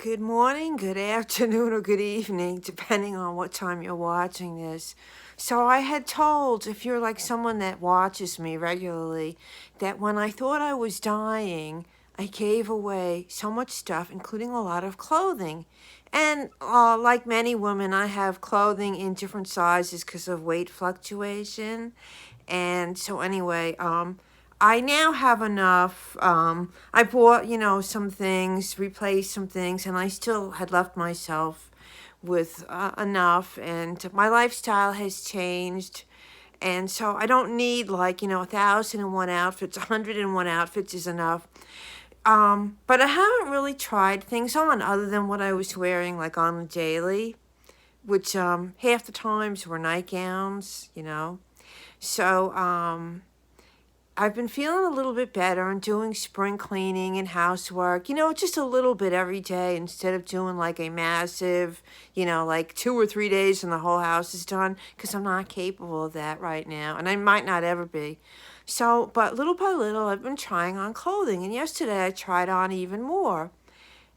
Good morning, good afternoon, or good evening, depending on what time you're watching this. So, I had told, if you're like someone that watches me regularly, that when I thought I was dying, I gave away so much stuff, including a lot of clothing. And like many women, I have clothing in different sizes because of weight fluctuation. And so, anyway, I now have enough. I bought, some things, replaced some things, and I still had left myself with enough. And my lifestyle has changed. And so I don't need 1,001 outfits. 101 outfits is enough. But I haven't really tried things on other than what I was wearing like on the daily, which half the times were nightgowns. So, I've been feeling a little bit better and doing spring cleaning and housework, just a little bit every day instead of doing like a massive, like 2 or 3 days and the whole house is done, because I'm not capable of that right now, and I might not ever be. So, but little by little, I've been trying on clothing, and yesterday I tried on even more.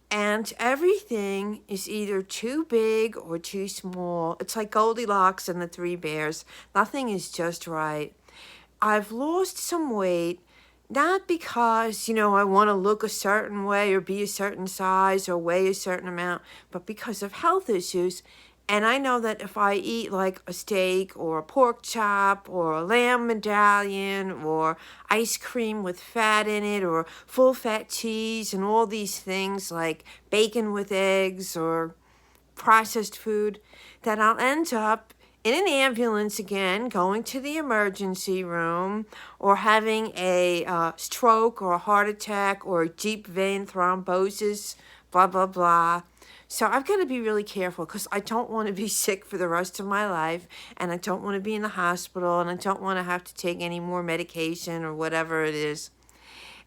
And everything is either too big or too small. It's like Goldilocks and the Three Bears. Nothing is just right. I've lost some weight, not because, I want to look a certain way or be a certain size or weigh a certain amount, but because of health issues. And I know that if I eat like a steak or a pork chop or a lamb medallion or ice cream with fat in it or full fat cheese and all these things like bacon with eggs or processed food, that I'll end up in an ambulance again, going to the emergency room, or having a stroke or a heart attack or a deep vein thrombosis, blah, blah, blah. So I've got to be really careful because I don't want to be sick for the rest of my life, and I don't want to be in the hospital, and I don't want to have to take any more medication or whatever it is.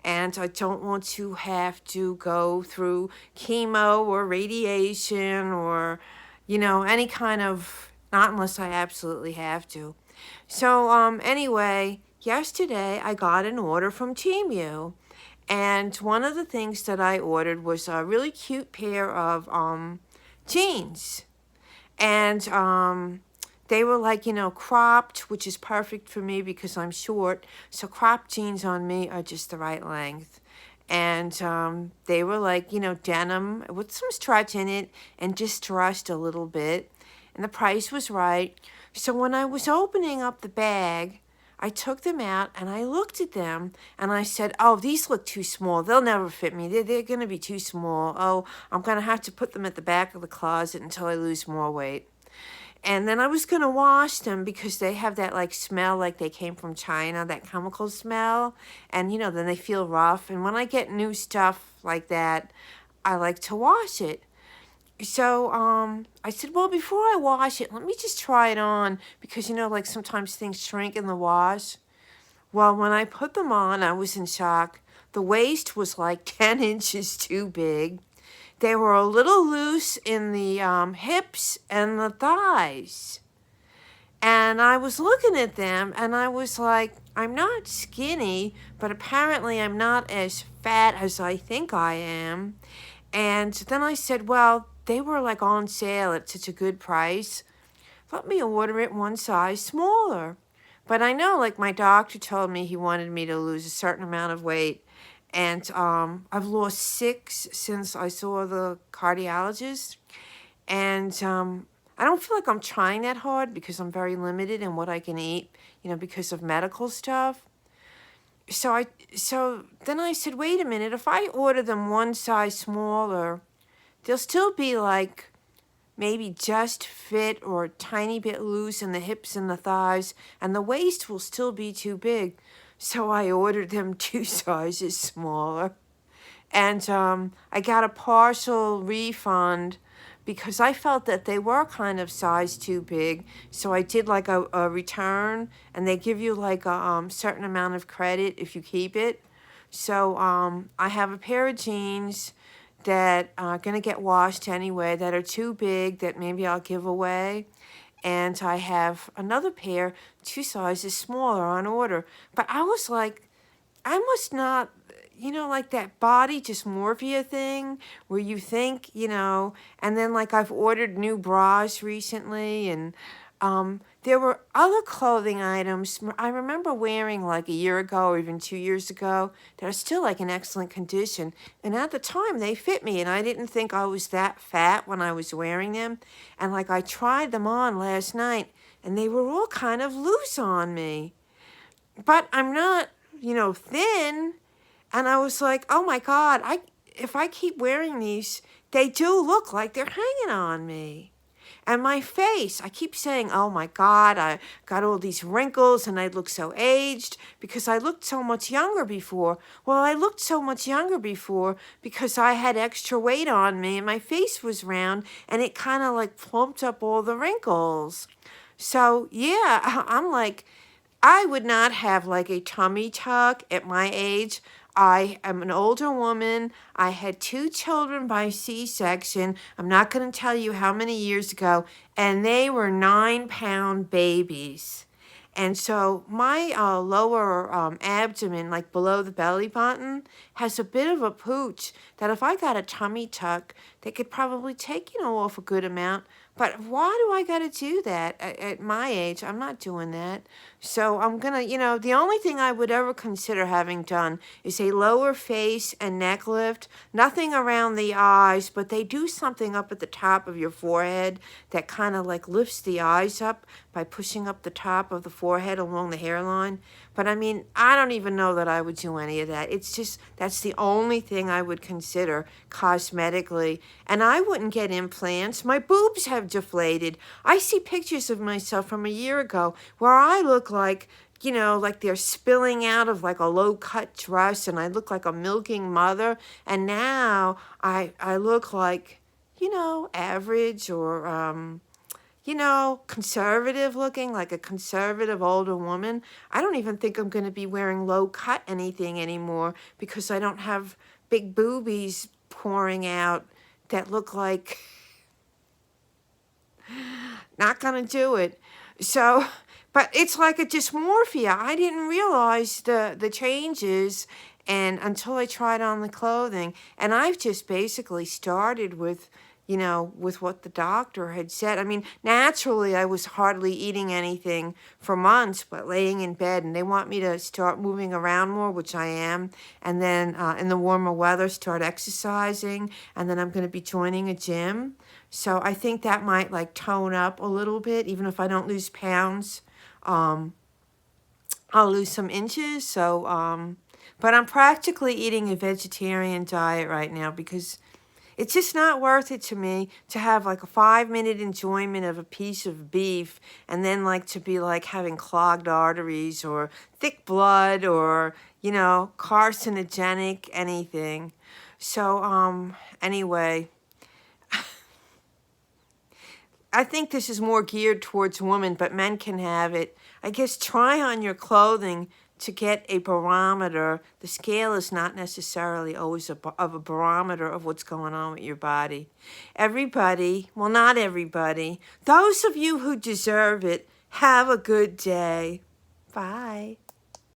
And I don't want to have to go through chemo or radiation or, any kind of, not unless I absolutely have to. So, anyway, yesterday I got an order from Temu. And one of the things that I ordered was a really cute pair of jeans. And they were like, cropped, which is perfect for me because I'm short. So cropped jeans on me are just the right length. And they were like, denim with some stretch in it and distressed a little bit. And the price was right. So when I was opening up the bag, I took them out and I looked at them and I said, oh, these look too small. They'll never fit me. They're going to be too small. Oh, I'm going to have to put them at the back of the closet until I lose more weight. And then I was going to wash them because they have that like smell like they came from China, that chemical smell. And, then they feel rough. And when I get new stuff like that, I like to wash it. So I said, well, before I wash it, let me just try it on because, like sometimes things shrink in the wash. Well, when I put them on, I was in shock. The waist was like 10 inches too big. They were a little loose in the hips and the thighs. And I was looking at them and I was like, I'm not skinny, but apparently I'm not as fat as I think I am. And then I said, well, they were like on sale at such a good price. Let me order it one size smaller. But I know, like my doctor told me he wanted me to lose a certain amount of weight. And I've lost 6 since I saw the cardiologist. And I don't feel like I'm trying that hard because I'm very limited in what I can eat, because of medical stuff. So then I said, wait a minute, if I order them one size smaller, they'll still be like maybe just fit or a tiny bit loose in the hips and the thighs, and the waist will still be too big. So I ordered them 2 sizes smaller. And I got a partial refund because I felt that they were kind of size too big. So I did like a return, and they give you like a certain amount of credit if you keep it. So I have a pair of jeans that are going to get washed anyway that are too big that maybe I'll give away. And I have another pair, 2 sizes smaller on order. But I was like, I must not, like that body dysmorphia thing where you think, and then like I've ordered new bras recently, and there were other clothing items I remember wearing like a year ago or even 2 years ago that are still like in excellent condition. And at the time they fit me, and I didn't think I was that fat when I was wearing them. And like I tried them on last night and they were all kind of loose on me. But I'm not, thin. And I was like, oh my God, if I keep wearing these, they do look like they're hanging on me. And my face, I keep saying, oh my God, I got all these wrinkles and I look so aged because I looked so much younger before. Well, I looked so much younger before because I had extra weight on me and my face was round and it kind of like plumped up all the wrinkles. So yeah, I'm like, I would not have like a tummy tuck at my age. I am an older woman. I had 2 children by C-section. I'm not going to tell you how many years ago, and they were 9-pound babies. And so my lower abdomen, like below the belly button, has a bit of a pooch that if I got a tummy tuck, they could probably take, off a good amount. But why do I got to do that at my age? I'm not doing that. So I'm going to, the only thing I would ever consider having done is a lower face and neck lift. Nothing around the eyes, but they do something up at the top of your forehead that kind of like lifts the eyes up by pushing up the top of the forehead along the hairline. But I mean, I don't even know that I would do any of that. It's just, that's the only thing I would consider cosmetically. And I wouldn't get implants. My boobs have deflated. I see pictures of myself from a year ago where I look like, like they're spilling out of like a low-cut dress, and I look like a milking mother. And now I look like, average or, conservative looking, like a conservative older woman. I don't even think I'm going to be wearing low-cut anything anymore because I don't have big boobies pouring out that look like... Not going to do it. So, but it's like a dysmorphia. I didn't realize the changes and until I tried on the clothing. And I've just basically started with, with what the doctor had said. I mean, naturally, I was hardly eating anything for months, but laying in bed. And they want me to start moving around more, which I am. And then in the warmer weather, start exercising. And then I'm going to be joining a gym. So I think that might like tone up a little bit, even if I don't lose pounds. I'll lose some inches. So, but I'm practically eating a vegetarian diet right now because it's just not worth it to me to have like a 5-minute enjoyment of a piece of beef and then like to be like having clogged arteries or thick blood or, carcinogenic anything. So, anyway, I think this is more geared towards women, but men can have it. I guess try on your clothing to get a barometer. The scale is not necessarily always of a barometer of what's going on with your body. Everybody, well, not everybody, those of you who deserve it, have a good day. Bye.